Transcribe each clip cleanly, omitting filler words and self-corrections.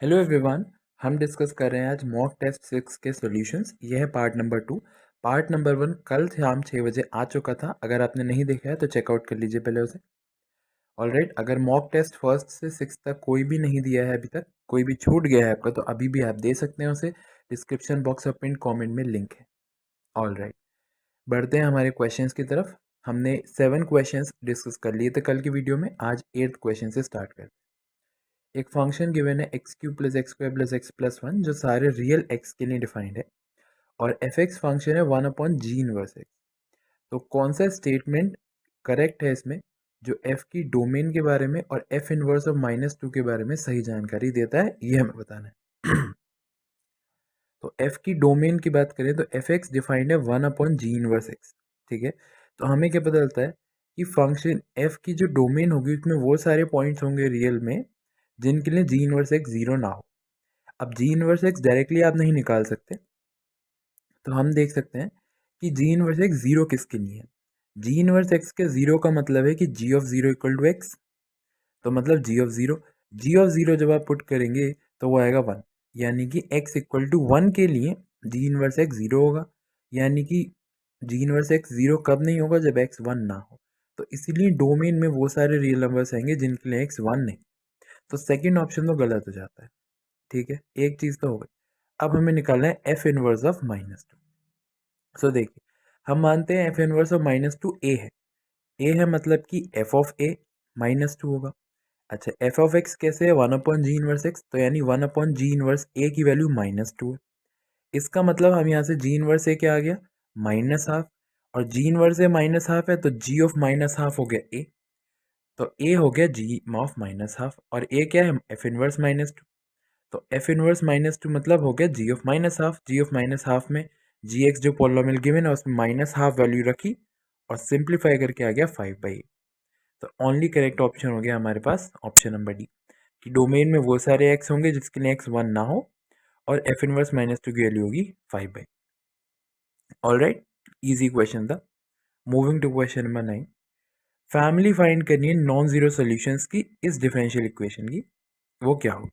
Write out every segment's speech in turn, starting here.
Hello everyone. हम discuss कर रहे हैं आज मॉक टेस्ट 6 के सॉल्यूशंस। ये है पार्ट नंबर 2। पार्ट नंबर 1 कल शाम 6 बजे आ चुका था। अगर आपने नहीं देखा है तो चेकआउट कर लीजिए पहले उसे। ऑलराइट, अगर मॉक टेस्ट फर्स्ट से 6 तक कोई भी नहीं दिया है अभी तक, कोई भी छूट गया है आपका, तो अभी भी आप दे सकते हैं उसे। डिस्क्रिप्शन बॉक्स और पिन कॉमेंट में लिंक है। ऑलराइट, बढ़ते हैं हमारे क्वेश्चंस की तरफ। हमने 7 क्वेश्चंस डिस्कस कर लिए थे कल की वीडियो में। आज 8th क्वेश्चन से स्टार्ट करते हैं। एक फंक्शन गिवन है x cube plus x square plus x plus one, जो सारे रियल एक्स के लिए डिफाइंड है, और एफ एक्स फंक्शन है 1/g इनवर्स एक्स। तो कौन सा स्टेटमेंट करेक्ट है इसमें, जो एफ की डोमेन के बारे में और एफ इनवर्स ऑफ -2 के बारे में सही जानकारी देता है, ये हमें बताना है। तो एफ की डोमेन की बात करें तो एफ एक्स डिफाइंड है 1/g इनवर्स एक्स। ठीक है, तो हमें क्या पता चलता है कि फंक्शन एफ की जो डोमेन होगी उसमें वो सारे पॉइंट्स होंगे रियल में जिनके लिए जी इनवर्स एक्स जीरो ना हो। अब जी इनवर्स एक्स डायरेक्टली आप नहीं निकाल सकते, तो हम देख सकते हैं कि जी इनवर्स एक्स जीरो किसके लिए है। जी इनवर्स एक्स के जीरो का मतलब है कि G of zero equal to X. तो मतलब जी ऑफ जीरो जब आप पुट करेंगे तो वो आएगा 1, यानी कि एक्स इक्वल टू 1 के लिए जी इनवर्स एक्स जीरो होगा। यानी कि जी इनवर्स एक्स जीरो कब नहीं होगा, जब एक्स 1 ना हो। तो इसीलिए डोमेन में वो सारे रियल नंबर्स आएंगे जिनके लिए एक्स 1 नहीं। तो सेकेंड ऑप्शन तो गलत हो जाता है। ठीक है, एक चीज़ तो हो गई। अब हमें निकालना है एफ इनवर्स ऑफ -2। सो देखिए, हम मानते हैं एफ इनवर्स ऑफ -2 ए है। ए है मतलब कि एफ ऑफ ए -2 होगा। अच्छा, एफ ऑफ एक्स कैसे है, 1/g इनवर्स एक्स, तो यानी 1/g इनवर्स ए की वैल्यू -2 है। इसका मतलब हम यहाँ से जी इनवर्स ए क्या आ गया, -हाफ। और जी इनवर्स ए -हाफ है तो जी ऑफ -हाफ हो गया ए। तो ए हो गया जी ऑफ -हाफ, और ए क्या है, एफ इनवर्स -2। तो एफ इनवर्स -2 मतलब हो गया जी ऑफ -हाफ। जी ऑफ -हाफ में जी एक्स जो पॉलिनोमियल गिवन है उसमें -हाफ वैल्यू रखी और सिंप्लीफाई करके आ गया 5/8। तो ओनली करेक्ट ऑप्शन हो गया हमारे पास ऑप्शन नंबर डी, कि डोमेन में वो सारे एक्स होंगे जिसके लिए एक्स 1 ना हो और एफ इनवर्स -2 की वैल्यू होगी 5/8। ऑलराइट, इजी क्वेश्चन था। Moving to question number 9। Family find करनी है नॉन जीरो सोल्यूशंस की इस डिफरेंशियल इक्वेशन की, वो क्या हो।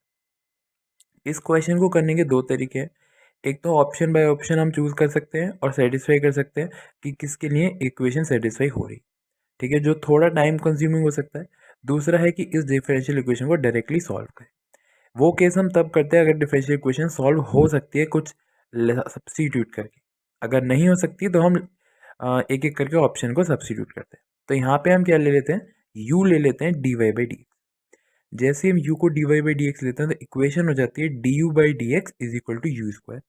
इस क्वेश्चन को करने के दो तरीके हैं। एक तो ऑप्शन बाय ऑप्शन हम चूज कर सकते हैं और सेटिस्फाई कर सकते हैं कि किसके लिए इक्वेशन सेटिस्फाई हो रही। ठीक है, जो थोड़ा टाइम कंज्यूमिंग हो सकता है। दूसरा है कि इस डिफरेंशियल इक्वेशन को डायरेक्टली सॉल्व करें। वो केस हम तब करते हैं अगर डिफरेंशियल इक्वेशन सॉल्व हो सकती है कुछ सब्स्टिट्यूट करके। अगर नहीं हो सकती है तो हम एक एक करके ऑप्शन को सब्स्टिट्यूट करते हैं। तो यहाँ पे हम क्या ले लेते हैं, u ले लेते हैं dy/dx। जैसे हम u को dy/dx लेते हैं तो इक्वेशन हो जाती है du/dx is equal to U square.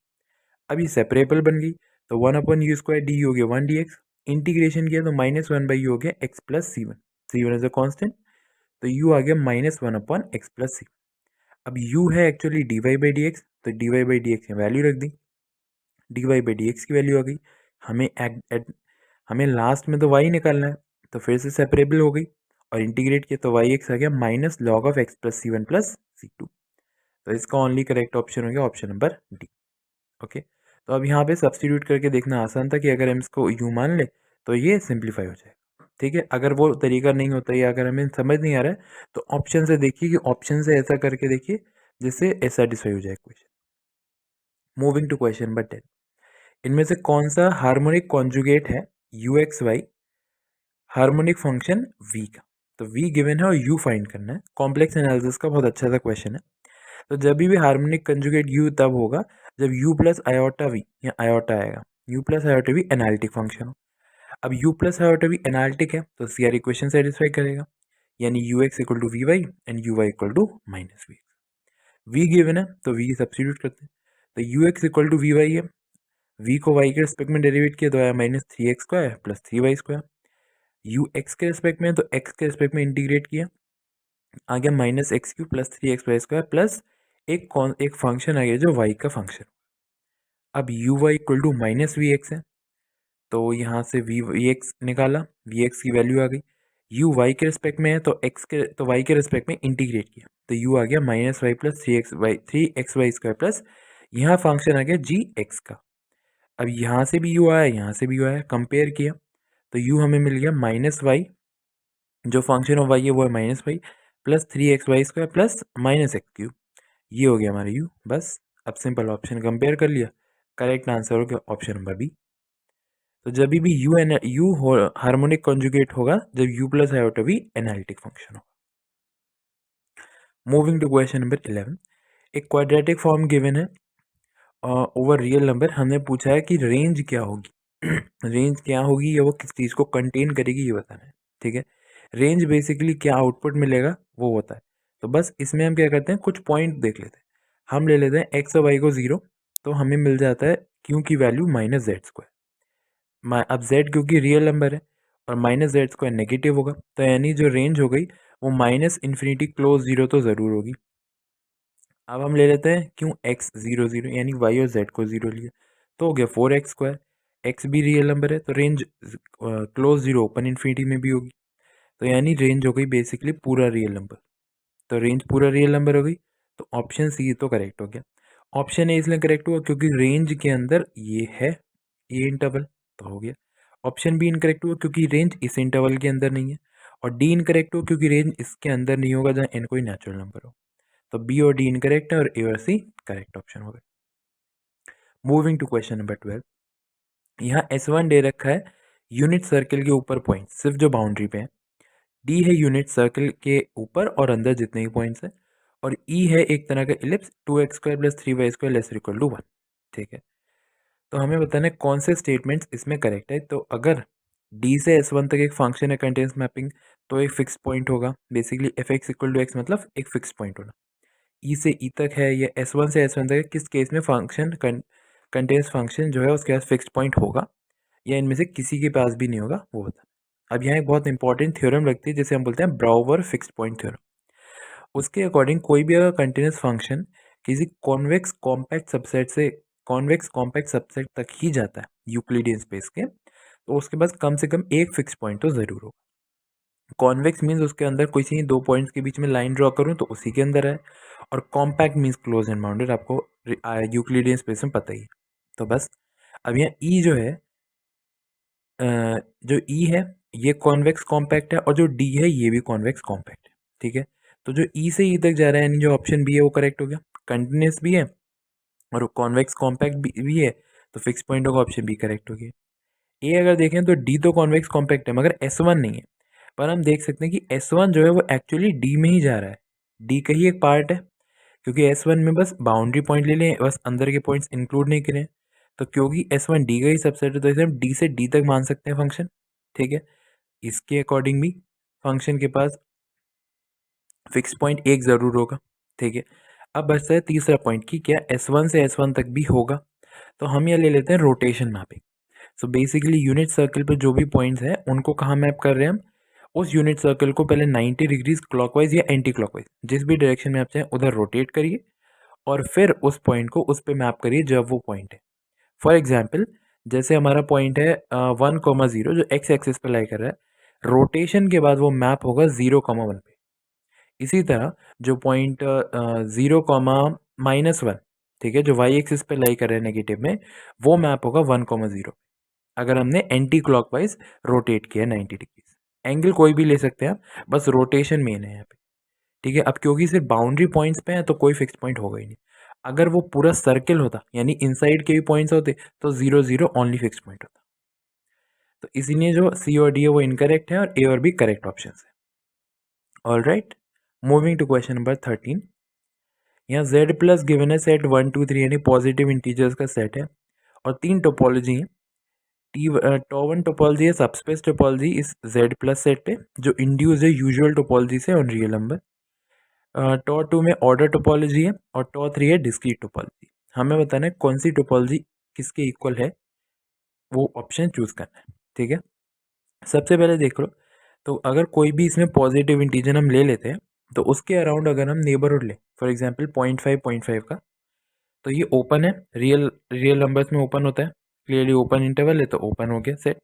अब ये सेपरेबल बन गई, तो 1/u² डी हो गया 1 dx। इंटीग्रेशन किया तो -1/u हो गया x plus C one. C one is a constant, तो u आ गया -1/x+c। अब u है एक्चुअली dy/dx, तो dy/dx की वैल्यू रख दी। dy/dx की वैल्यू आ गई। हमें हमें लास्ट में तो y निकालना है, तो फिर से सेपरेबल हो गई और इंटीग्रेट किया तो yx आ गया -log of x plus C one plus c2। तो इसका ओनली करेक्ट ऑप्शन हो गया ऑप्शन नंबर डी। ओके, तो अब यहाँ पे सब्स्टिट्यूट करके देखना आसान था कि अगर हम इसको u मान ले तो ये सिंप्लीफाई हो जाएगा। ठीक है, अगर वो तरीका नहीं होता या अगर हमें समझ नहीं आ रहा है तो ऑप्शन से देखिए कि ऑप्शन से ऐसा करके देखिए जिससे सेटिस्फाई हो जाए question. Moving to question number 10। इनमें से कौन सा हार्मोनिक कॉन्जुगेट है UXY हार्मोनिक फंक्शन V का। तो V गिवन है और U फाइंड करना है। कॉम्प्लेक्स एनालिसिस का बहुत अच्छा सा क्वेश्चन है। तो जब भी हार्मोनिक कंजुगेट U तब होगा जब U प्लस आयोटा V या आयोटा आएगा। U plus iota V analytic function हो। अब U plus iota V analytic है तो CR इक्वेशन सेटिस्फाई करेगा, यानी UX equal to VY and UY equal to -VX। V given है तो V सब्स्टिट्यूट करते हैं, तो UX इक्वल टू VY है। V को Y के रिस्पेक्ट में डेरिवेट किया तो आया -3x² plus 3y²। U x के रिस्पेक्ट में तो x के रिस्पेक्ट में इंटीग्रेट किया, आ गया -x³ प्लस 3xy² प्लस एक फंक्शन आ गया जो y का फंक्शन। अब uy इक्वल टू -vx है, तो यहाँ से vx निकाला, vx की वैल्यू आ गई। u y के रिस्पेक्ट में है तो y के रिस्पेक्ट में इंटीग्रेट किया तो u आ गया -y प्लस 3xy² प्लस यहाँ फंक्शन आ गया gx का। अब यहाँ से भी u आया, यहाँ से भी u आया, कंपेयर किया तो u हमें मिल गया -y, जो फंक्शन ऑफ y है वो है -y plus 3xy² plus -x³। ये हो गया हमारा u। बस अब सिंपल ऑप्शन कंपेयर कर लिया, करेक्ट आंसर हो गया ऑप्शन नंबर बी। तो जब भी यू हार्मोनिक कॉन्जुगेट होगा जब u प्लस आयोटा भी एनालिटिक फंक्शन होगा। मूविंग टू क्वेश्चन नंबर 11, एक क्वाड्रेटिक फॉर्म गिवन है ओवर रियल नंबर। हमने पूछा है कि रेंज क्या होगी रेंज क्या होगी या वो किस चीज़ को कंटेन करेगी ये बताना है, ठीक है। रेंज बेसिकली क्या आउटपुट मिलेगा वो होता है। तो बस इसमें हम क्या करते हैं, कुछ पॉइंट देख लेते हैं। हम ले लेते हैं एक्स और वाई को 0, तो हमें मिल जाता है क्यू की वैल्यू माइनस जेड स्क्वायर। अब जेड क्योंकि रियल नंबर है और माइनस जेड स्क्वायर नेगेटिव होगा, तो यानी जो रेंज हो गई वो माइनस इन्फिनिटी क्लोज 0 तो ज़रूर होगी। अब हम ले लेते हैं क्यों एक्स 0 0, यानी वाई और जेड को 0 लिया, तो हो गया 4x²। एक्स भी रियल नंबर है तो रेंज क्लोज 0 ओपन इन्फिनिटी में भी होगी, तो यानी रेंज हो गई बेसिकली पूरा रियल नंबर। तो रेंज पूरा रियल नंबर हो गई, तो ऑप्शन सी तो करेक्ट हो गया। ऑप्शन ए इसलिए करेक्ट हुआ क्योंकि रेंज के अंदर ये है, ये इंटरवल, तो हो गया। ऑप्शन बी इनकरेक्ट हुआ क्योंकि रेंज इस इंटरवल के अंदर नहीं है, और डी इनकरेक्ट हुआ क्योंकि रेंज इसके अंदर नहीं होगा जहाँ एन कोई नेचुरल नंबर हो। तो बी और डी इनकरेक्ट है और ए और सी करेक्ट ऑप्शन हो गए। मूविंग टू क्वेश्चन नंबर 12, यहाँ S1 दे रखा है यूनिट सर्कल के ऊपर पॉइंट सिर्फ जो बाउंड्री पे है, डी है यूनिट सर्कल के ऊपर और अंदर जितने भी पॉइंट्स हैं, और ई है एक तरह का ellipse 2x² + 3y² less equal to 1, ठीक है। तो हमें बताना है कौन से स्टेटमेंट्स इसमें करेक्ट है। तो अगर डी से S1 तक एक फंक्शन है कंटिन्यूस मैपिंग, तो एक फिक्स पॉइंट होगा, बेसिकली f(x = x) मतलब एक फिक्स पॉइंट होना। ई से ई तक है या S1 से S1 तक है, किस केस में फंक्शन कंटिन्यूस फंक्शन जो है उसके पास फिक्स पॉइंट होगा या इनमें से किसी के पास भी नहीं होगा वो होता है। अब यहाँ एक बहुत इंपॉर्टेंट थ्योरम लगती है जिसे हम बोलते हैं ब्राउवर फिक्स पॉइंट थ्योरम। उसके अकॉर्डिंग कोई भी अगर कंटिन्यूस फंक्शन किसी कॉन्वेक्स कॉम्पैक्ट सबसेट तक ही जाता है यूक्लिडियन स्पेस के, तो उसके पास कम से कम एक फिक्स पॉइंट तो ज़रूर होगा। कॉन्वेक्स मीन्स उसके अंदर किसी दो पॉइंट्स के बीच में लाइन ड्रॉ करूँ तो उसी के अंदर है, और compact means close and bounded, आपको यूक्लिडियन स्पेस में पता ही है। तो बस अब यहाँ ई जो है जो ई है ये कॉन्वेक्स कॉम्पैक्ट है, और जो डी है ये भी कॉन्वेक्स कॉम्पैक्ट है, ठीक है। तो जो ई से ई तक जा रहा है यानी जो ऑप्शन बी है वो करेक्ट हो गया, कंटिन्यूस भी है और कॉन्वेक्स कॉम्पैक्ट भी है, तो फिक्स पॉइंट होगा ऑप्शन बी करेक्ट हो गया। ए अगर देखें तो डी तो कॉन्वेक्स कॉम्पैक्ट है मगर S1 नहीं है, पर हम देख सकते हैं कि S1 जो है वो एक्चुअली डी में ही जा रहा है, डी का ही एक पार्ट है, क्योंकि S1 में बस बाउंड्री पॉइंट ले लें, बस अंदर के पॉइंट्स इंक्लूड नहीं करें। तो क्योंकि S1 डी का ही सबसेट है तो इसे हम डी से डी तक मान सकते हैं फंक्शन, ठीक है। इसके अकॉर्डिंग भी फंक्शन के पास फिक्स पॉइंट एक ज़रूर होगा, ठीक है। अब बचता है तीसरा पॉइंट कि क्या S1 से S1 तक भी होगा, तो हम यह ले लेते हैं rotation mapping. So basically unit circle पे जो भी पॉइंट्स हैं उनको कहाँ मैप कर रहे हैं हम, उस यूनिट सर्कल को पहले 90 डिग्रीज क्लॉकवाइज या एंटी क्लॉकवाइज जिस भी डायरेक्शन में आप चाहें उधर रोटेट करिए, और फिर उस पॉइंट को उस पर मैप करिए जब वो पॉइंट है। फॉर एग्जाम्पल जैसे हमारा पॉइंट है 1,0 जो एक्स एक्सिस पे लाई कर रहा है, रोटेशन के बाद वो मैप होगा 0,1 पे। इसी तरह जो पॉइंट 0,-1, ठीक है, जो वाई एक्सिस पे लाई कर रहा है नेगेटिव में, वो मैप होगा 1,0 अगर हमने एंटी क्लॉकवाइज रोटेट किया 90 डिग्रीज। एंगल कोई भी ले सकते हैं आप, बस रोटेशन मेन है यहाँ पे, ठीक है। अब क्योंकि सिर्फ बाउंड्री पॉइंट्स पे है तो कोई फिक्स पॉइंट होगा ही नहीं। अगर वो पूरा सर्किल होता यानी इनसाइड के भी पॉइंट्स होते तो 0 0 ओनली फिक्स पॉइंट होता। तो इसीलिए जो सी और डी है वो इनकरेक्ट है और ए और बी करेक्ट ऑप्शन है। All right, moving to question number 13, यहाँ z प्लस गिवन है सेट 1 2 3 यानी पॉजिटिव इंटीजर्स का सेट है, और तीन टोपोलॉजी है। टॉ1 टोपोलॉजी है सबस्पेस टोपोलॉजी इस z प्लस सेट पे जो इंड्यूस है यूजुअल टोपोलॉजी से ऑन रियल नंबर। टॉ2 में ऑर्डर टोपोलॉजी है, और टॉ3 है डिस्क्रीट टोपोलॉजी। हमें बताना है कौन सी टोपोलॉजी किसके इक्वल है, वो ऑप्शन चूज करना है, ठीक है। सबसे पहले देख लो, तो अगर कोई भी इसमें पॉजिटिव इंटीजर हम ले लेते हैं तो उसके अराउंड अगर हम नेबरहुड लें, फॉर एग्जांपल 0.5 का, तो ये ओपन है, रियल रियल नंबर्स में ओपन होता है, क्लियरली ओपन इंटरवल है तो ओपन हो गया सेट।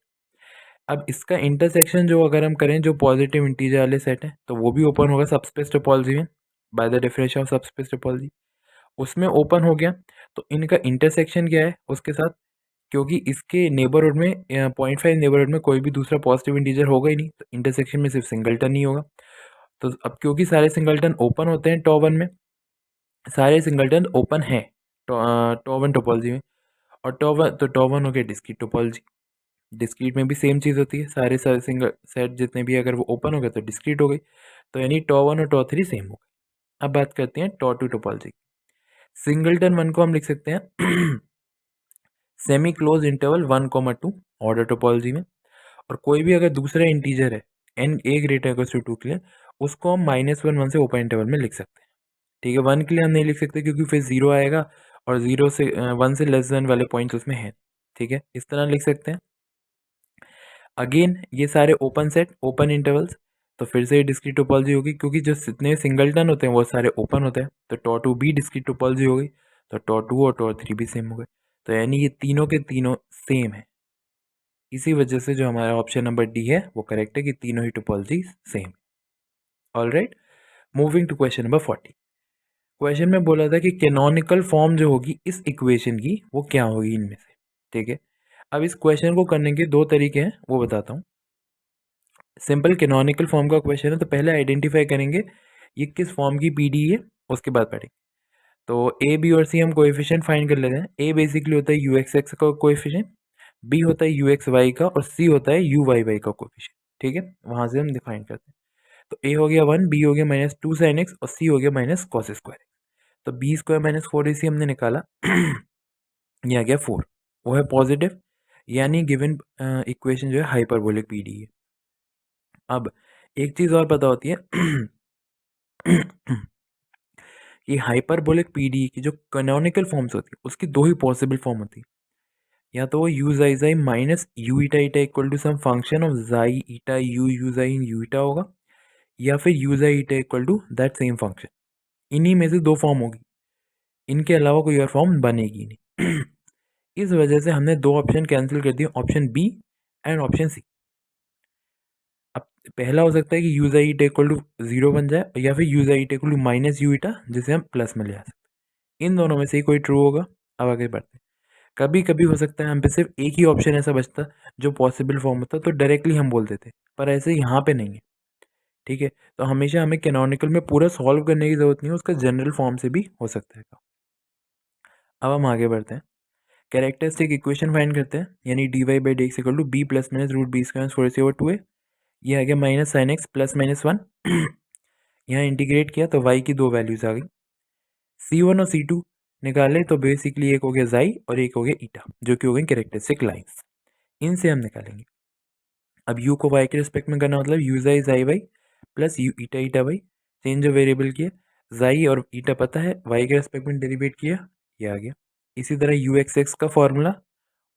अब इसका इंटरसेक्शन जो अगर हम करें जो पॉजिटिव इंटीजर वाले सेट है तो वो भी ओपन होगा सबस्पेस टोपोलॉजी में, by the definition of subspace topology उसमें ओपन हो गया। तो इनका इंटरसेक्शन क्या है उसके साथ, क्योंकि इसके नेबरहुड में 0.5 नेबरहुड में कोई भी दूसरा पॉजिटिव इंटीजर होगा ही नहीं, तो इंटरसेक्शन में सिर्फ सिंगलटन ही होगा। तो अब क्योंकि सारे सिंगलटन ओपन होते हैं टॉ1 में, सारे सिंगलटन ओपन हैं टॉ1 टोपोलॉजी में, और टॉ1 हो गया डिस्क्रीट टोपोलॉजी। डिस्क्रीट में भी सेम चीज़ होती है, सारे सिंगल सेट जितने भी अगर वो ओपन हो गए तो डिस्क्रीट हो गई, तो यानी टॉ1 और टॉ3 सेम हो गए। अब बात करते हैं टॉ2 टोपोलॉजी। सिंगलटन वन को हम लिख सकते हैं semi closed interval 1, 2 order topology में, और कोई भी अगर दूसरा इंटीजर है N A greater equals to 2 के लिए, उसको हम -1 से ओपन इंटरवल में लिख सकते हैं। ठीक है, 1 के लिए हम नहीं लिख सकते क्योंकि फिर 0 आएगा, और 0 से 1 से लेस देन वाले पॉइंट्स उसमें हैं। ठीक है, इस तरह लिख सकते हैं। अगेन ये सारे ओपन सेट ओपन इंटरवल्स, तो फिर से ये डिस्क्रीट टोपोलॉजी होगी, क्योंकि जो जितने सिंगलटन होते हैं वो सारे ओपन होते हैं, तो टॉ2 भी डिस्क्रीट टोपोलॉजी हो गई, तो टॉ2 और टॉ3 भी सेम हो गए, तो यानी ये तीनों के तीनों सेम है। इसी वजह से जो हमारा ऑप्शन नंबर डी है वो करेक्ट है कि तीनों ही topology same. Alright, moving to question number 40। Question में बोला था कि कैनोनिकल फॉर्म जो होगी इस इक्वेशन की वो क्या होगी इनमें से। ठीक है, अब इस क्वेश्चन को करने के दो तरीके हैं, वो बताता हूँ। सिंपल कैनोनिकल फॉर्म का क्वेश्चन है, तो पहले आइडेंटिफाई करेंगे ये किस फॉर्म की पीडी है, उसके बाद पढ़ेंगे। तो ए बी और सी हम कोएफिशिएंट फाइंड कर लेते हैं। ए बेसिकली होता है यू एक्स एक्स का कोएफिशिएंट, बी होता है यू एक्स वाई का, और सी होता है यू वाई वाई का कोएफिशिएंट। ठीक है, वहाँ से हम डिफाइन करते हैं। तो ए हो गया 1, बी हो गया -2 साइन एक्स, और सी हो गया माइनस कॉस स्क्वायर एक्स। तो बी स्क्वायर -4ac हमने निकाला ये आ गया 4, वो है पॉजिटिव, यानी गिवन इक्वेशन जो है हाइपरबोलिक पीडी है। अब एक चीज़ और पता होती है कि हाइपरबोलिक पीडी की जो कैनोनिकल फॉर्म्स होती है उसकी दो ही पॉसिबल फॉर्म होती है, या तो वो U xi xi minus U eta eta equal to some function of xi eta you जाई इन यू ईटा होगा, या फिर U xi eta equal to that same function. इन्हीं में से दो फॉर्म होगी, इनके अलावा कोई और फॉर्म बनेगी नहीं। इस वजह से हमने दो ऑप्शन कैंसिल कर दिए, option B and option C. अब पहला हो सकता है कि यूज आई ईटा इक्वल टू 0 बन जाए, या फिर यूज आई eta equal to minus U eta, जिसे हम प्लस में ले आ सकते हैं। इन दोनों में से ही कोई ट्रू होगा। अब आगे बढ़ते हैं। कभी कभी हो सकता है हम पे सिर्फ एक ही ऑप्शन ऐसा बचता जो पॉसिबल फॉर्म होता, तो डायरेक्टली हम बोल देते, पर ऐसे यहाँ पे नहीं है। ठीक है, तो हमेशा हमें कैनोनिकल में पूरा सॉल्व करने की जरूरत नहीं है, उसका जनरल फॉर्म से भी हो सकता है। अब हम आगे बढ़ते हैं, कैरेक्टरिस्टिक इक्वेशन फाइंड करते हैं, यानी d y by d x equal to b plus minus root b square four c over 2a। ये आ गया माइनस साइन एक्स प्लस -1। यहाँ इंटीग्रेट किया तो y की दो वैल्यूज आ गई। C1 और C2 निकाले तो बेसिकली एक हो गया जाई और एक हो गया ईटा, जो कि हो गई कैरेक्टरिस्टिक लाइंस। इनसे हम निकालेंगे। अब u को y के रिस्पेक्ट में करना, मतलब u xi xi y plus u eta eta y. Change of variable किया, जाई और ईटा पता है, y के रिस्पेक्ट में डेरिवेट किया, ये आ गया। इसी तरह यू एक्स एक्स का फॉर्मूला,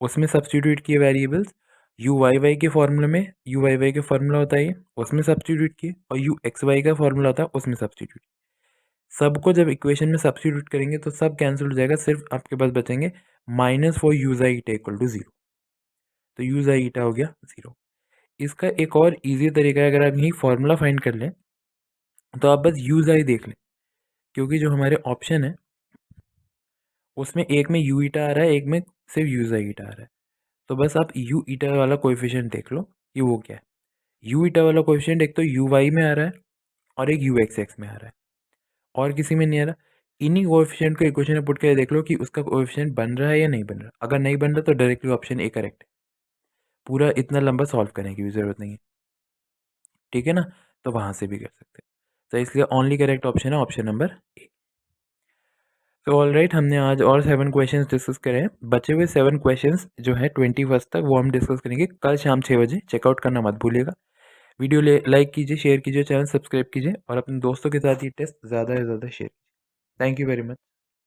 उसमें सब्सटीट्यूट किए वेरिएबल्स, यू वाई वाई के फॉर्मूले में यू वाई वाई का फॉर्मूला होता है ये, उसमें सब्सटीट्यूट किए, और यू एक्स वाई का फॉर्मूला होता है उसमें सब्सटीट्यूट। सबको जब इक्वेशन में सब्सटीट्यूट करेंगे तो सब कैंसिल हो जाएगा, सिर्फ आपके पास बचेंगे -4 यूज आई ईटा इक्वल टू 0। तो यूज आई ईटा हो गया 0। इसका एक और इजी तरीका है, अगर आप यही फॉर्मूला फाइंड कर लें तो आप बस यूज आई देख लें, क्योंकि जो हमारे ऑप्शन है उसमें एक में यू ईटा आ रहा है, एक में सिर्फ यूज आई ईटा आ रहा है। तो बस आप यू ईटा वाला कोएफिशिएंट देख लो कि वो क्या है। यू ईटा वाला कोएफिशिएंट एक तो यू वाई में आ रहा है, और एक यू एक्स एक्स में आ रहा है, और किसी में नहीं आ रहा। इन्हीं कोएफिशिएंट को इक्वेशन में पुट करके देख लो कि उसका कोएफिशिएंट बन रहा है या नहीं बन रहा। अगर नहीं बन रहा तो डायरेक्टली ऑप्शन ए करेक्ट है, पूरा इतना लंबा सॉल्व करने की भी ज़रूरत नहीं है। ठीक है ना, तो वहाँ से भी कर सकते हैं। तो इसलिए ओनली करेक्ट ऑप्शन है ऑप्शन नंबर ए। तो ऑल राइट, हमने आज और 7 क्वेश्चंस डिस्कस करे हैं। बचे हुए 7 क्वेश्चंस जो है 21 तक वो हम डिस्कस करेंगे कल शाम 6 बजे। चेकआउट करना मत भूलिएगा। वीडियो लाइक कीजिए, शेयर कीजिए, चैनल सब्सक्राइब कीजिए, और अपने दोस्तों के साथ ये टेस्ट ज़्यादा से ज़्यादा शेयर कीजिए। Thank you very much.